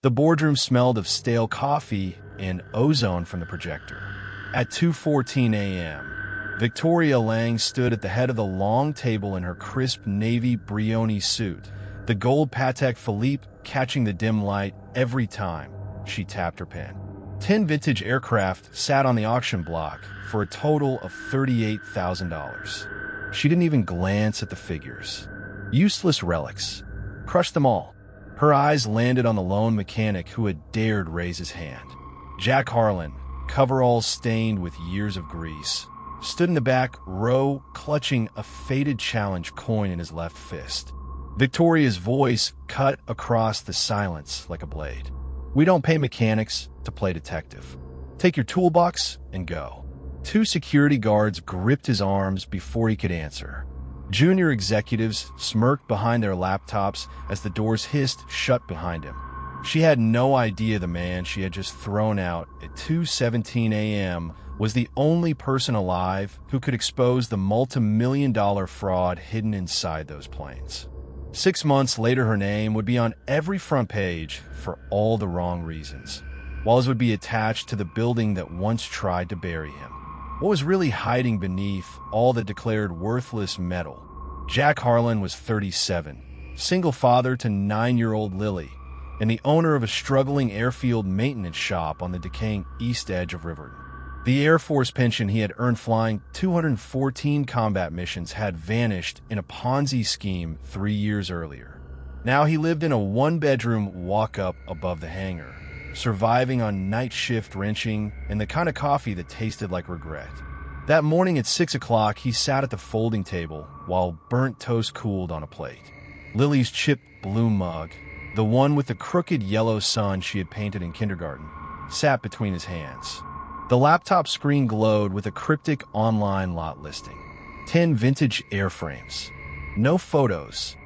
The boardroom smelled of stale coffee and ozone from the projector. At 2:14 a.m., Victoria Lang stood at the head of the long table in her crisp navy Brioni suit, the gold Patek Philippe catching the dim light every time she tapped her pen. 10 vintage aircraft sat on the auction block for a total of $38,000. She didn't even glance at the figures. Useless relics. Crushed them all. Her eyes landed on the lone mechanic who had dared raise his hand. Jack Harlan, coveralls stained with years of grease, stood in the back row clutching a faded challenge coin in his left fist. Victoria's voice cut across the silence like a blade. "We don't pay mechanics to play detective. Take your toolbox and go." 2 security guards gripped his arms before he could answer. Junior executives smirked behind their laptops as the doors hissed shut behind him. She had no idea the man she had just thrown out at 2:17 a.m. was the only person alive who could expose the multimillion-dollar fraud hidden inside those planes. 6 months later, her name would be on every front page for all the wrong reasons. Walls would be attached to the building that once tried to bury him. What was really hiding beneath all the declared worthless metal? Jack Harlan was 37, single father to 9-year-old Lily, and the owner of a struggling airfield maintenance shop on the decaying east edge of Riverton. The Air Force pension he had earned flying 214 combat missions had vanished in a Ponzi scheme 3 years earlier. Now he lived in a 1-bedroom walk-up above the hangar, surviving on night shift wrenching and the kind of coffee that tasted like regret. That morning at 6 o'clock, he sat at the folding table while burnt toast cooled on a plate. Lily's chipped blue mug, the one with the crooked yellow sun she had painted in kindergarten, sat between his hands. The laptop screen glowed with a cryptic online lot listing. 10 vintage airframes. No photos.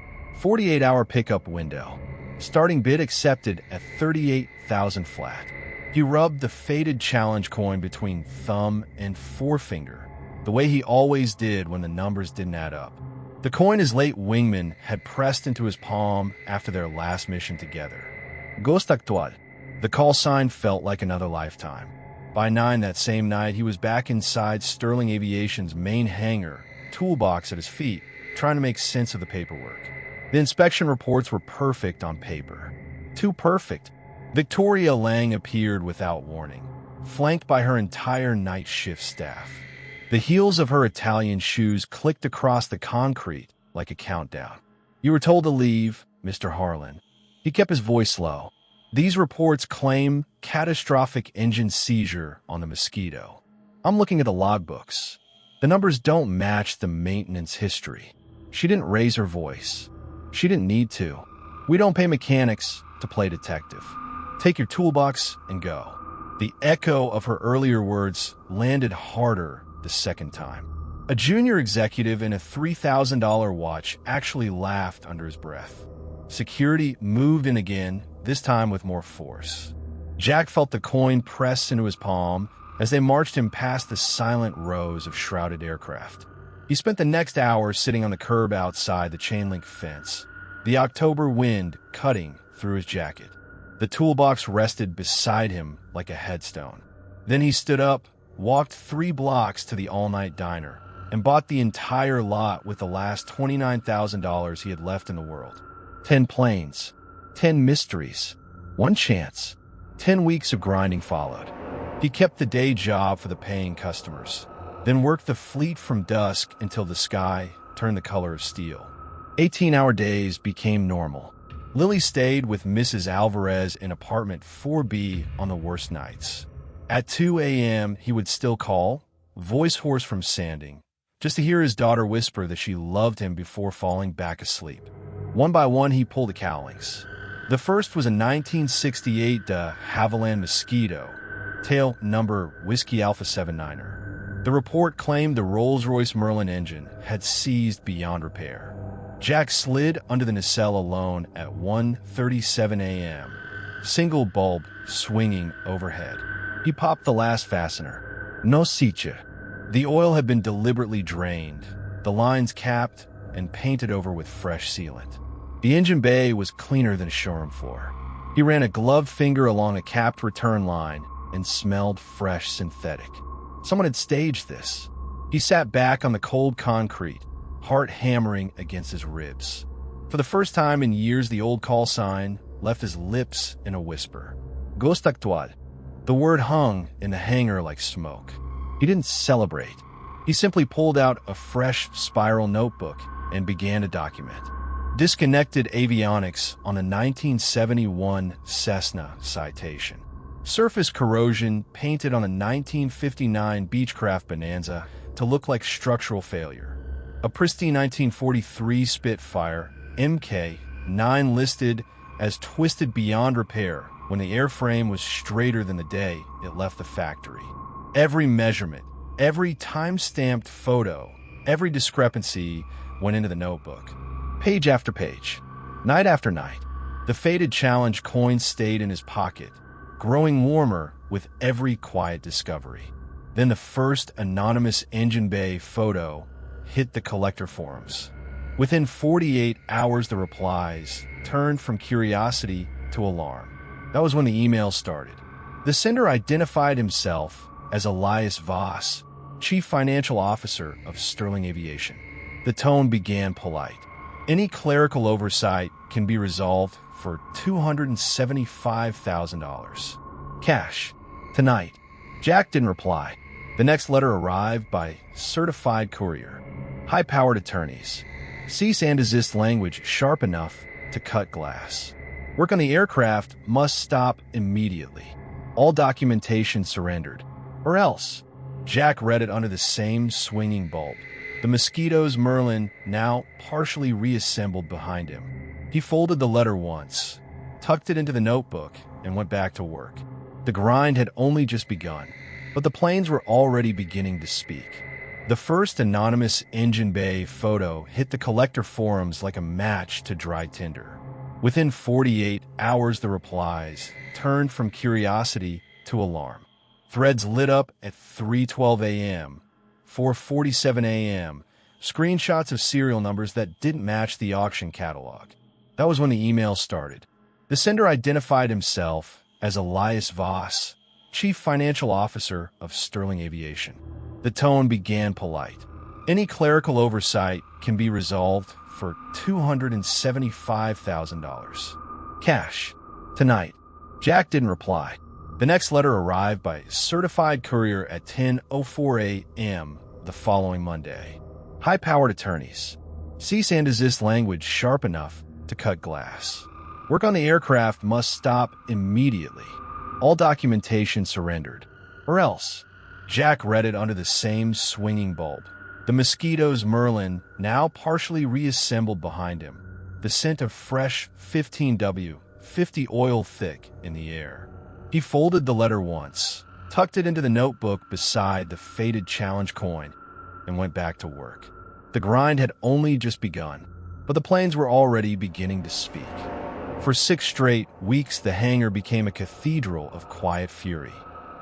48-hour pickup window. Starting bid accepted at $38,000 flat. He rubbed the faded challenge coin between thumb and forefinger, the way he always did when the numbers didn't add up. The coin his late wingman had pressed into his palm after their last mission together. Ghost Actual. The call sign felt like another lifetime. By 9 that same night, he was back inside Sterling Aviation's main hangar, toolbox at his feet, trying to make sense of the paperwork. The inspection reports were perfect on paper. Too perfect. Victoria Lang appeared without warning, flanked by her entire night shift staff. The heels of her Italian shoes clicked across the concrete like a countdown. "You were told to leave, Mr. Harlan." He kept his voice low. "These reports claim catastrophic engine seizure on the Mosquito. I'm looking at the logbooks. The numbers don't match the maintenance history." She didn't raise her voice. She didn't need to. "We don't pay mechanics to play detective. Take your toolbox and go." The echo of her earlier words landed harder the second time. A junior executive in a $3,000 watch actually laughed under his breath. Security moved in again, this time with more force. Jack felt the coin press into his palm as they marched him past the silent rows of shrouded aircraft. He spent the next hour sitting on the curb outside the chain-link fence, the October wind cutting through his jacket. The toolbox rested beside him like a headstone. Then he stood up, walked 3 blocks to the all-night diner, and bought the entire lot with the last $29,000 he had left in the world. 10 planes, 10 mysteries, 1 chance. 10 weeks of grinding followed. He kept the day job for the paying customers, then worked the fleet from dusk until the sky turned the color of steel. 18-hour days became normal. Lily stayed with Mrs. Alvarez in apartment 4B on the worst nights. At 2 a.m., he would still call, voice hoarse from sanding, just to hear his daughter whisper that she loved him before falling back asleep. One by one, he pulled the cowlings. The first was a 1968 de Havilland Mosquito, tail number Whiskey Alpha 79er. The report claimed the Rolls-Royce Merlin engine had seized beyond repair. Jack slid under the nacelle alone at 1:37 a.m., single bulb swinging overhead. He popped the last fastener. No sitcha. The oil had been deliberately drained, the lines capped and painted over with fresh sealant. The engine bay was cleaner than a showroom floor. He ran a gloved finger along a capped return line and smelled fresh synthetic. Someone had staged this. He sat back on the cold concrete, heart hammering against his ribs. For the first time in years, the old call sign left his lips in a whisper. Ghost actual. The word hung in the hangar like smoke. He didn't celebrate. He simply pulled out a fresh spiral notebook and began to document. Disconnected avionics on a 1971 Cessna Citation. Surface corrosion painted on a 1959 Beechcraft Bonanza to look like structural failure. A pristine 1943 Spitfire Mk9 listed as twisted beyond repair when the airframe was straighter than the day it left the factory. Every measurement, every time-stamped photo, every discrepancy went into the notebook. Page after page, night after night, the faded challenge coin stayed in his pocket, growing warmer with every quiet discovery. Then the first anonymous engine bay photo hit the collector forums. Within 48 hours, the replies turned from curiosity to alarm. That was when the email started. The sender identified himself as Elias Voss, Chief Financial Officer of Sterling Aviation. The tone began polite. Any clerical oversight can be resolved for $275,000. Cash. Tonight. Jack didn't reply. The next letter arrived by certified courier. High-powered attorneys. Cease and desist language sharp enough to cut glass. Work on the aircraft must stop immediately. All documentation surrendered. Or else. Jack read it under the same swinging bulb. The Mosquito's Merlin now partially reassembled behind him. He folded the letter once, tucked it into the notebook, and went back to work. The grind had only just begun, but the planes were already beginning to speak. The first anonymous engine bay photo hit the collector forums like a match to dry tinder. Within 48 hours, the replies turned from curiosity to alarm. Threads lit up at 3:12 a.m., 4:47 a.m., screenshots of serial numbers that didn't match the auction catalog. That was when the email started. The sender identified himself as Elias Voss, Chief Financial Officer of Sterling Aviation. The tone began polite. Any clerical oversight can be resolved for $275,000. Cash. Tonight. Jack didn't reply. The next letter arrived by certified courier at 10:04 a.m. the following Monday. High-powered attorneys. Cease and desist language sharp enough to cut glass. Work on the aircraft must stop immediately. All documentation surrendered. Or else. Jack read it under the same swinging bulb. The Mosquito's Merlin now partially reassembled behind him. The scent of fresh 15W, 50 oil thick in the air. He folded the letter once, tucked it into the notebook beside the faded challenge coin, and went back to work. The grind had only just begun, but the planes were already beginning to speak. For 6 straight weeks, the hangar became a cathedral of quiet fury.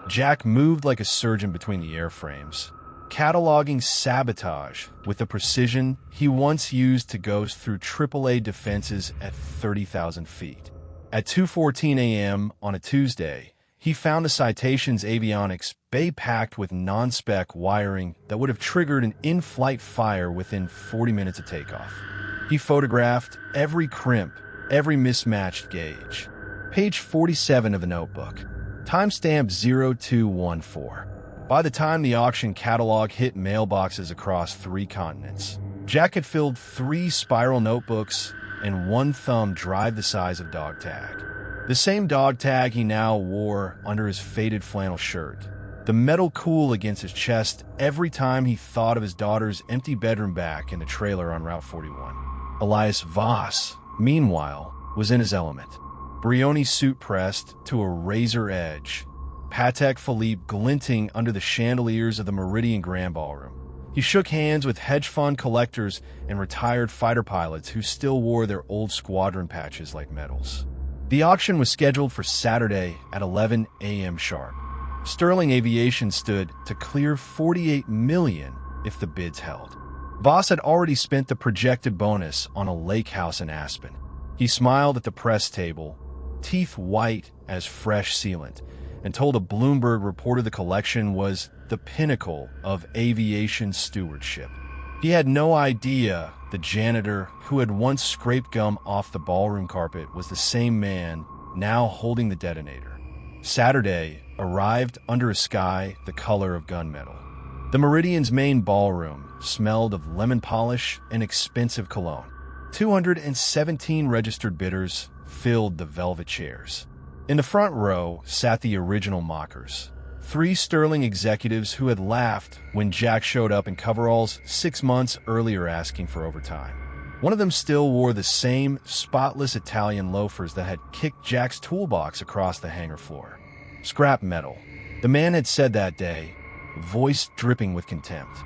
Jack moved like a surgeon between the airframes, cataloging sabotage with the precision he once used to go through AAA defenses at 30,000 feet. At 2:14 a.m. on a Tuesday, he found the Citation's avionics bay packed with non-spec wiring that would have triggered an in-flight fire within 40 minutes of takeoff. He photographed every crimp, every mismatched gauge. Page 47 of the notebook. Timestamp 0214. By the time the auction catalog hit mailboxes across 3 continents, Jack had filled 3 spiral notebooks and 1 thumb drive the size of dog tag. The same dog tag he now wore under his faded flannel shirt. The metal cool against his chest every time he thought of his daughter's empty bedroom back in the trailer on Route 41. Elias Voss, meanwhile, was in his element. Brioni suit pressed to a razor edge, Patek Philippe glinting under the chandeliers of the Meridian Grand Ballroom. He shook hands with hedge fund collectors and retired fighter pilots who still wore their old squadron patches like medals. The auction was scheduled for Saturday at 11 a.m. sharp. Sterling Aviation stood to clear $48 million if the bids held. Voss had already spent the projected bonus on a lake house in Aspen. He smiled at the press table, teeth white as fresh sealant, and told a Bloomberg reporter the collection was the pinnacle of aviation stewardship. He had no idea the janitor who had once scraped gum off the ballroom carpet was the same man now holding the detonator. Saturday arrived under a sky the color of gunmetal. The Meridian's main ballroom smelled of lemon polish and expensive cologne. 217 registered bidders filled the velvet chairs. In the front row sat the original mockers, 3 sterling executives who had laughed when Jack showed up in coveralls 6 months earlier asking for overtime. One of them still wore the same spotless Italian loafers that had kicked Jack's toolbox across the hangar floor. Scrap metal, the man had said that day, voice dripping with contempt.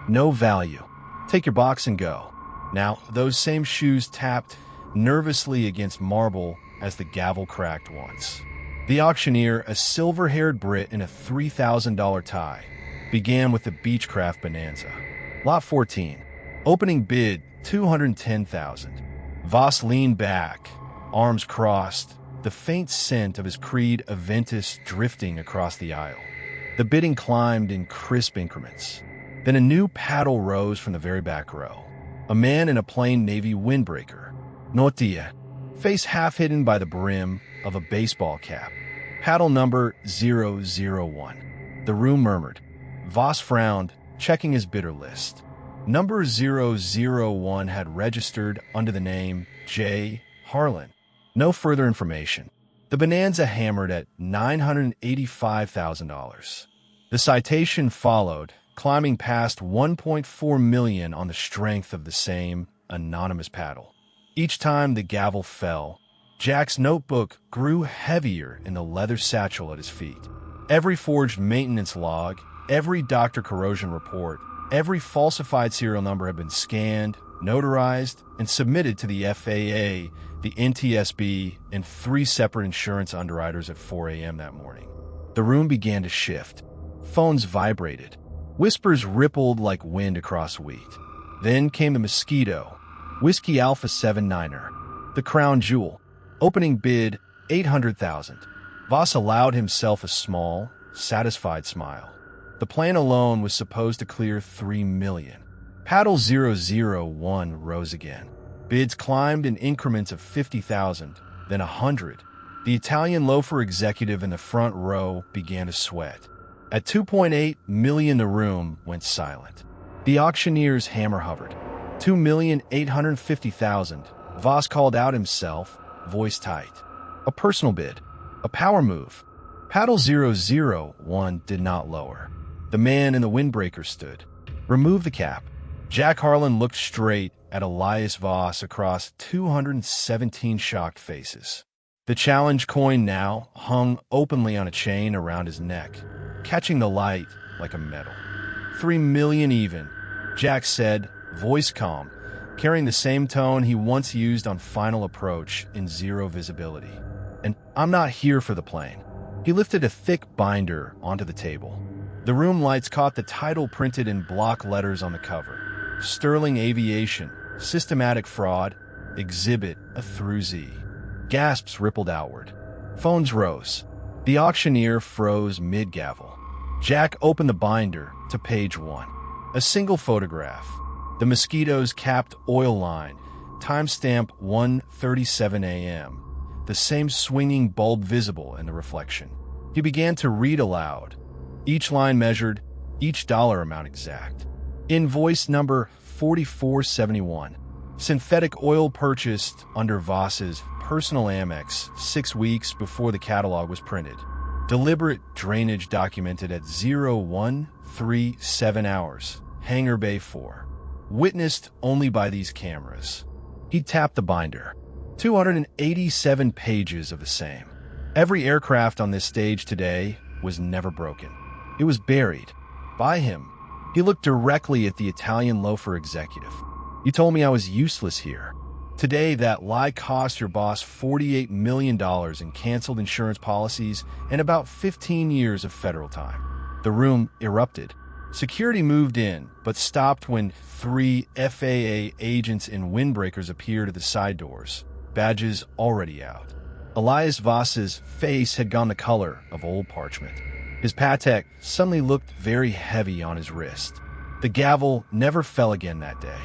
No value. Take your box and go. Now, those same shoes tapped nervously against marble as the gavel cracked once. The auctioneer, a silver-haired Brit in a $3,000 tie, began with the Beechcraft Bonanza. Lot 14. Opening bid, $210,000. Voss leaned back, arms crossed, the faint scent of his Creed Aventus drifting across the aisle. The bidding climbed in crisp increments. Then a new paddle rose from the very back row. A man in a plain navy windbreaker. Notia, face half hidden by the brim of a baseball cap. Paddle number 001. The room murmured. Voss frowned, checking his bidder list. Number 001 had registered under the name J. Harlan. No further information. The Bonanza hammered at $985,000. The citation followed, climbing past $1.4 million on the strength of the same anonymous paddle. Each time the gavel fell, Jack's notebook grew heavier in the leather satchel at his feet. Every forged maintenance log, every doctor corrosion report, every falsified serial number had been scanned, notarized, and submitted to the FAA, the NTSB, and 3 separate insurance underwriters at 4 a.m. that morning. The room began to shift. Phones vibrated. Whispers rippled like wind across wheat. Then came the Mosquito, Whiskey Alpha 79er, the crown jewel. Opening bid, $800,000. Voss allowed himself a small, satisfied smile. The plan alone was supposed to clear $3 million. Paddle 001 rose again. Bids climbed in increments of 50,000, then 100. The Italian loafer executive in the front row began to sweat. At $2.8 million, the room went silent. The auctioneer's hammer hovered. $2,850,000. Voss called out himself, voice tight. A personal bid. A power move. Paddle 001 did not lower. The man in the windbreaker stood. Remove the cap. Jack Harlan looked straight at Elias Voss across 217 shocked faces. The challenge coin now hung openly on a chain around his neck, catching the light like a medal. $3 million even, Jack said, voice calm, carrying the same tone he once used on Final Approach in Zero Visibility. And I'm not here for the plane. He lifted a thick binder onto the table. The room lights caught the title printed in block letters on the cover. Sterling Aviation, Systematic Fraud, Exhibit A through Z. Gasps rippled outward. Phones rose. The auctioneer froze mid-gavel. Jack opened the binder to page 1. A single photograph. The Mosquito's capped oil line, timestamp 1:37 a.m. The same swinging bulb visible in the reflection. He began to read aloud. Each line measured, each dollar amount exact. Invoice number 4471. Synthetic oil purchased under Voss's personal Amex 6 weeks before the catalog was printed. Deliberate drainage documented at 0137 hours. Hangar Bay 4. Witnessed only by these cameras. He tapped the binder. 287 pages of the same. Every aircraft on this stage today was never broken. It was buried. By him. He looked directly at the Italian loafer executive. You told me I was useless here. Today, that lie cost your boss $48 million in canceled insurance policies and about 15 years of federal time. The room erupted. Security moved in, but stopped when 3 FAA agents in windbreakers appeared at the side doors, badges already out. Elias Voss's face had gone the color of old parchment. His Patek suddenly looked very heavy on his wrist. The gavel never fell again that day.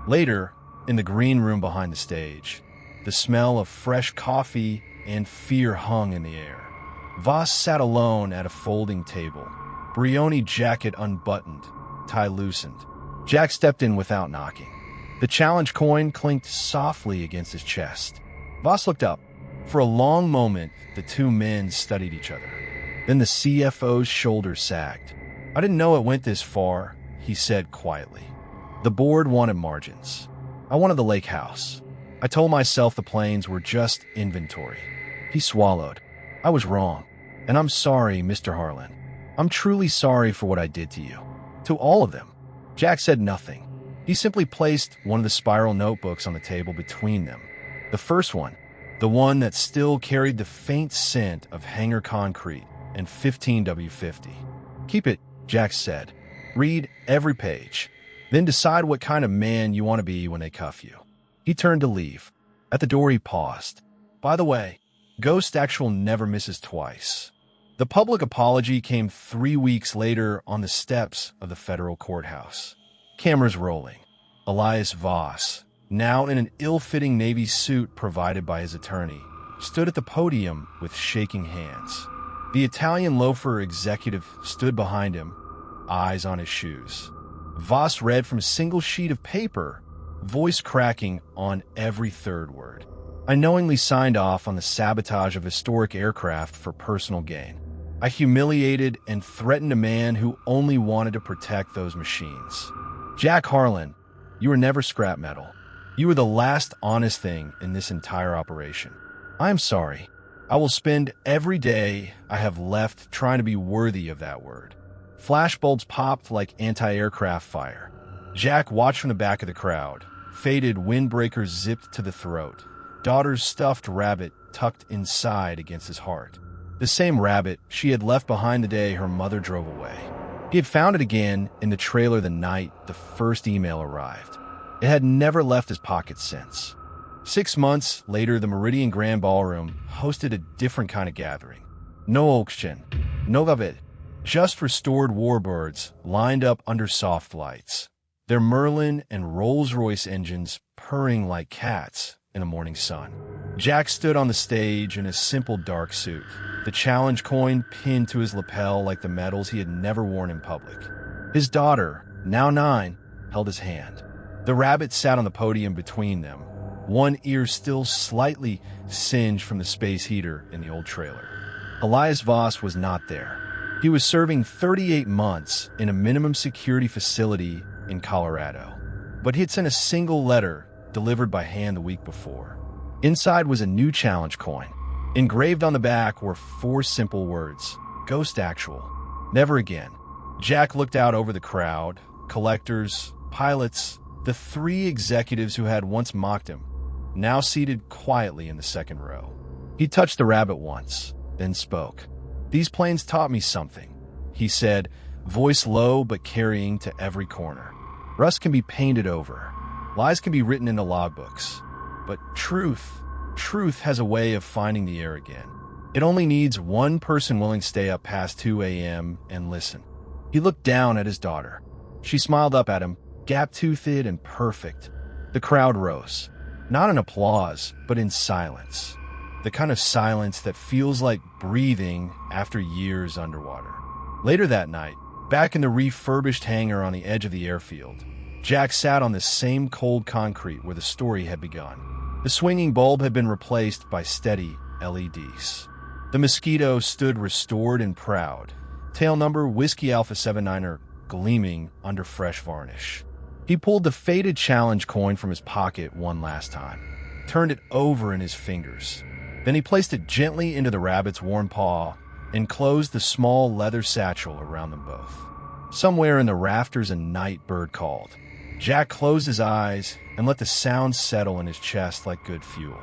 Later, in the green room behind the stage, the smell of fresh coffee and fear hung in the air. Voss sat alone at a folding table, Brioni jacket unbuttoned, tie loosened. Jack stepped in without knocking. The challenge coin clinked softly against his chest. Voss looked up. For a long moment, the two men studied each other. Then the CFO's shoulders sagged. "I didn't know it went this far," he said quietly. "The board wanted margins. I wanted the lake house. I told myself the planes were just inventory." He swallowed. "I was wrong. And I'm sorry, Mr. Harlan. I'm truly sorry for what I did to you. To all of them." Jack said nothing. He simply placed one of the spiral notebooks on the table between them. The first one, the one that still carried the faint scent of hangar concrete and 15W50. "Keep it," Jack said. "Read every page. Then decide what kind of man you want to be when they cuff you." He turned to leave. At the door he paused. "By the way, Ghost Actual never misses twice." The public apology came 3 weeks later on the steps of the federal courthouse. Cameras rolling. Elias Voss, now in an ill-fitting Navy suit provided by his attorney, stood at the podium with shaking hands. The Italian loafer executive stood behind him, eyes on his shoes. Voss read from a single sheet of paper, voice cracking on every third word. "I knowingly signed off on the sabotage of historic aircraft for personal gain. I humiliated and threatened a man who only wanted to protect those machines. Jack Harlan, you were never scrap metal. You were the last honest thing in this entire operation. I am sorry. I will spend every day I have left trying to be worthy of that word." Flashbulbs popped like anti-aircraft fire. Jack watched from the back of the crowd. Faded windbreakers zipped to the throat. Daughter's stuffed rabbit tucked inside against his heart. The same rabbit she had left behind the day her mother drove away. He had found it again in the trailer the night the first email arrived. It had never left his pocket since. 6 months later, the Meridian Grand Ballroom hosted a different kind of gathering. No auction, no gavit, just restored warbirds lined up under soft lights, their Merlin and Rolls-Royce engines purring like cats in the morning sun. Jack stood on the stage in a simple dark suit, the challenge coin pinned to his lapel like the medals he had never worn in public. His daughter, now 9, held his hand. The rabbit sat on the podium between them, one ear still slightly singed from the space heater in the old trailer. Elias Voss was not there. He was serving 38 months in a minimum security facility in Colorado. But he had sent a single letter delivered by hand the week before. Inside was a new challenge coin. Engraved on the back were 4 simple words: Ghost Actual. Never again. Jack looked out over the crowd, collectors, pilots, the 3 executives who had once mocked him, now seated quietly in the second row. He touched the rabbit once, then spoke. "These planes taught me something," he said, voice low but carrying to every corner. "Rust can be painted over. Lies can be written into logbooks. But truth has a way of finding the air again. It only needs one person willing to stay up past 2 a.m. and listen." He looked down at his daughter. She smiled up at him, gap-toothed and perfect. The crowd rose, not in applause, but in silence. The kind of silence that feels like breathing after years underwater. Later that night, back in the refurbished hangar on the edge of the airfield, Jack sat on the same cold concrete where the story had begun. The swinging bulb had been replaced by steady LEDs. The Mosquito stood restored and proud, tail number Whiskey Alpha 79er gleaming under fresh varnish. He pulled the faded challenge coin from his pocket one last time, turned it over in his fingers. Then he placed it gently into the rabbit's warm paw and closed the small leather satchel around them both. Somewhere in the rafters a night bird called. Jack closed his eyes and let the sound settle in his chest like good fuel.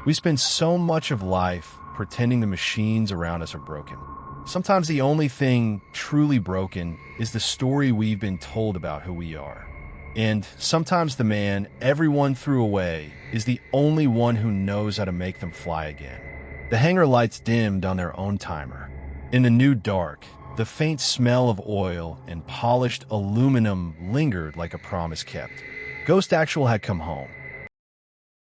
We spend so much of life pretending the machines around us are broken. Sometimes the only thing truly broken is the story we've been told about who we are. And sometimes the man everyone threw away is the only one who knows how to make them fly again. The hangar lights dimmed on their own timer. In the new dark, the faint smell of oil and polished aluminum lingered like a promise kept. Ghost Actual had come home.